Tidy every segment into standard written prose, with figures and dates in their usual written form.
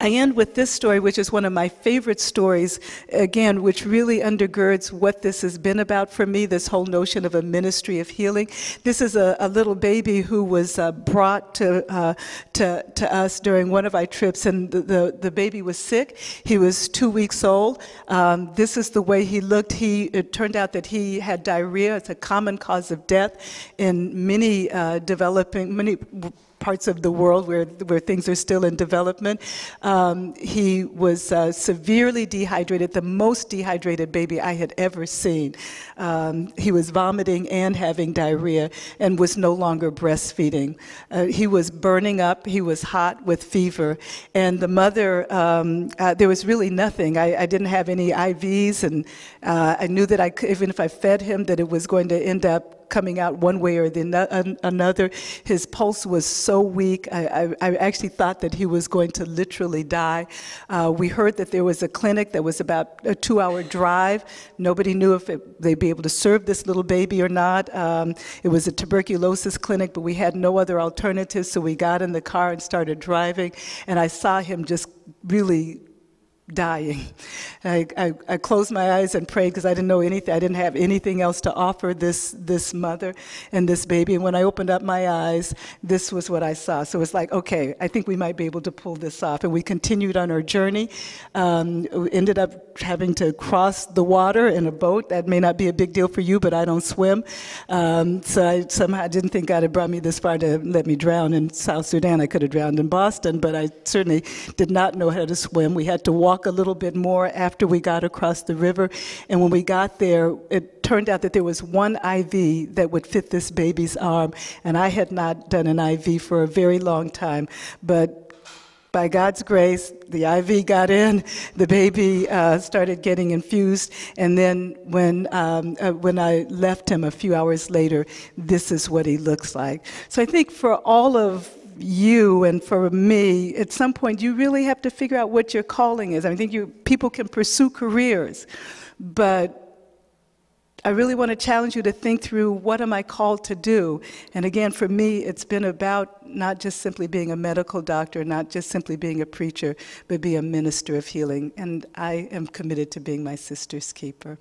I end with this story, which is one of my favorite stories, again, which really undergirds what this has been about for me, this whole notion of a ministry of healing. This is a little baby who was brought to us during one of our trips, and the baby was sick. He was 2 weeks old. This is the way he looked. It turned out that he had diarrhea. It's a common cause of death in many many parts of the world where things are still in development. He was severely dehydrated, the most dehydrated baby I had ever seen. He was vomiting and having diarrhea and was no longer breastfeeding. He was burning up, he was hot with fever, and the mother, there was really nothing. I didn't have any IVs, and I knew that even if I fed him, that it was going to end up coming out one way or another. His pulse was so weak, I actually thought that he was going to literally die. We heard that there was a clinic that was about a 2-hour drive. Nobody knew if they'd be able to serve this little baby or not. It was a tuberculosis clinic, but we had no other alternatives, so we got in the car and started driving, and I saw him just really dying. I closed my eyes and prayed because I didn't know anything. I didn't have anything else to offer this mother and this baby. And when I opened up my eyes, this was what I saw. So it's like, okay, I think we might be able to pull this off. And we continued on our journey. We ended up having to cross the water in a boat. That may not be a big deal for you, but I don't swim. So I somehow didn't think God had brought me this far to let me drown in South Sudan. I could have drowned in Boston, but I certainly did not know how to swim. We had to walk a little bit more after we got across the river. And when we got there, it turned out that there was one IV that would fit this baby's arm. And I had not done an IV for a very long time. But by God's grace, the IV got in, the baby started getting infused, and then when I left him a few hours later, this is what he looks like. So I think for all of you and for me, at some point, you really have to figure out what your calling is. I think people can pursue careers, but I really want to challenge you to think through, what am I called to do? And again, for me, it's been about not just simply being a medical doctor, not just simply being a preacher, but be a minister of healing. And I am committed to being my sister's keeper.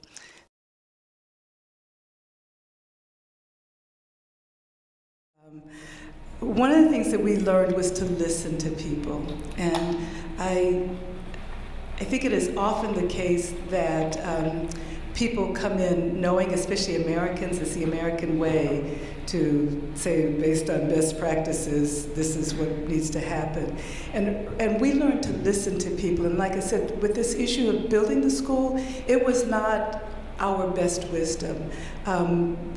One of the things that we learned was to listen to people. And I think it is often the case that people come in knowing, especially Americans, it's the American way to say, based on best practices, this is what needs to happen. And we learned to listen to people. And like I said, with this issue of building the school, it was not our best wisdom.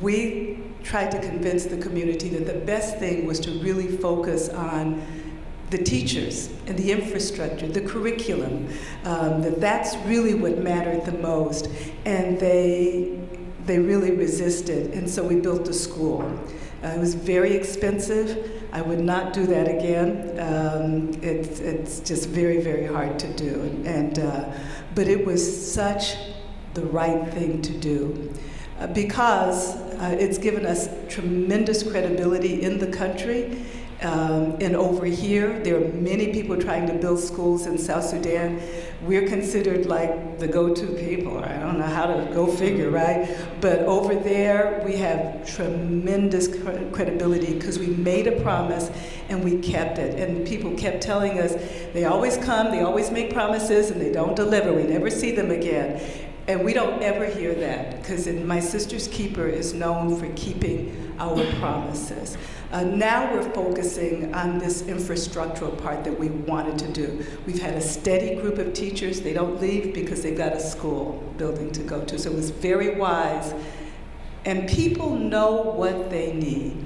We tried to convince the community that the best thing was to really focus on the teachers and the infrastructure, the curriculum, that's really what mattered the most. And they really resisted, and so we built a school. It was very expensive. I would not do that again. It's just very, very hard to do. But it was such the right thing to do. Because it's given us tremendous credibility in the country. And over here, there are many people trying to build schools in South Sudan. We're considered like the go-to people. I don't know how to go figure, right? But over there, we have tremendous credibility because we made a promise and we kept it. And people kept telling us, they always come, they always make promises, and they don't deliver. We never see them again. And we don't ever hear that, because My Sister's Keeper is known for keeping our promises. Now we're focusing on this infrastructural part that we wanted to do. We've had a steady group of teachers. They don't leave because they've got a school building to go to. So it was very wise. And people know what they need.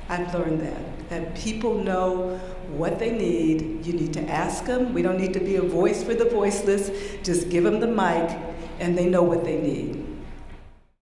I've learned that people know what they need. You need to ask them. We don't need to be a voice for the voiceless. Just give them the mic, and they know what they need.